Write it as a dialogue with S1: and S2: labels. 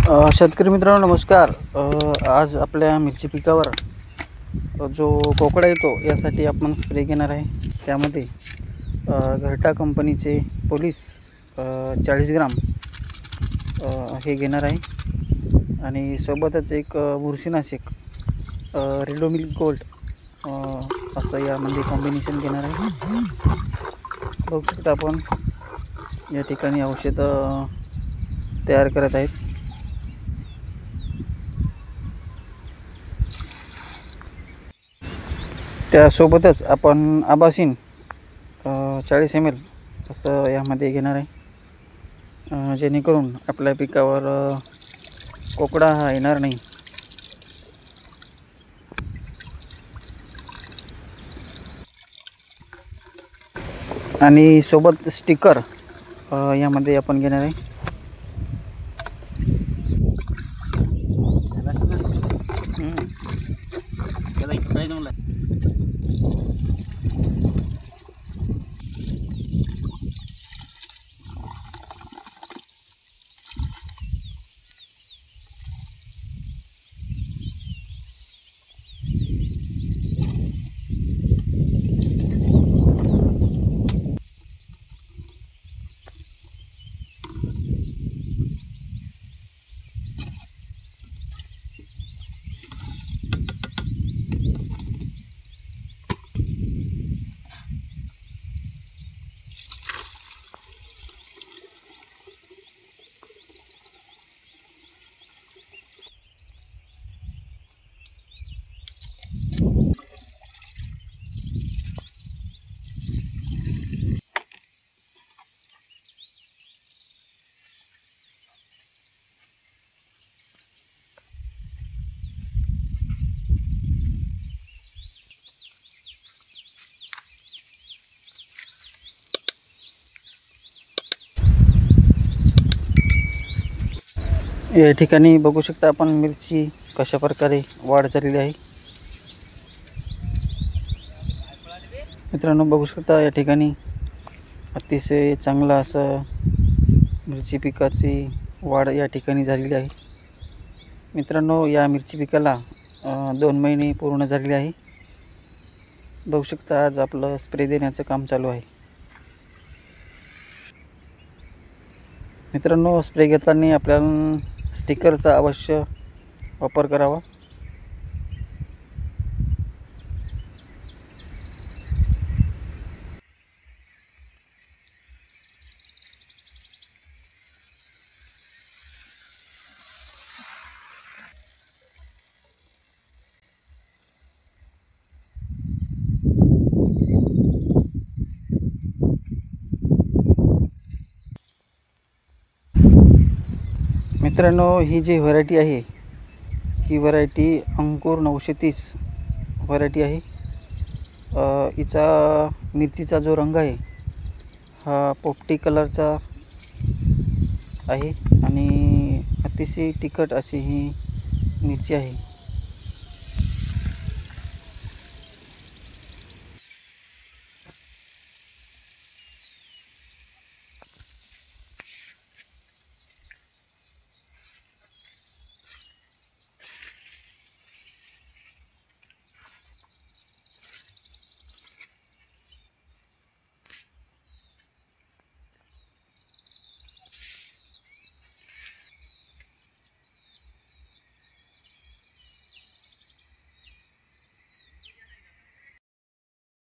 S1: शेतकरी मित्रांनो नमस्कार. आज आपल्या मिरची पिकावर जो कोकडा येतो यासाठी आपण स्प्रे घेणार आहे. त्यामध्ये घरटा कंपनीचे पोलीस 40 ग्राम हे घेणार आहे आणि सोबतच एक बुरशीनाशक रेडोमिल गोल्ड असं यामध्ये कॉम्बिनेशन घेणार आहे. बघू शकता आपण या ठिकाणी औषध तयार करत आहेत. त्यासोबतच आपण आबासीन 40 ml असं यामध्ये घेणार आहे, जेणेकरून आपल्या पिकावर कोकडा हा येणार नाही. आणि सोबत स्टिकर यामध्ये आपण घेणार आहे. या ठिकाणी बघू शकता आपण मिरची कशा प्रकारे वाढ झालेली आहे. मित्रांनो बघू शकता या ठिकाणी अतिशय चांगला असं मिरची पिकाची वाढ या ठिकाणी झालेली आहे. मित्रांनो या मिरची पिकाला 2 महिने पूर्ण झालेले आहे. बघू शकता आज आपलं स्प्रे देण्याचं काम चालू आहे. मित्रांनो स्प्रे घेताना आपल्याला स्टिकरचा अवश्य वापर करावा. मित्रांनो ही जी व्हरायटी आहे ही व्हरायटी अंकुर 930 व्हरायटी आहे. हिचा मिरचीचा जो रंग आहे हा पोपटी कलरचा आहे आणि अतिशय तिखट अशी ही मिरची आहे.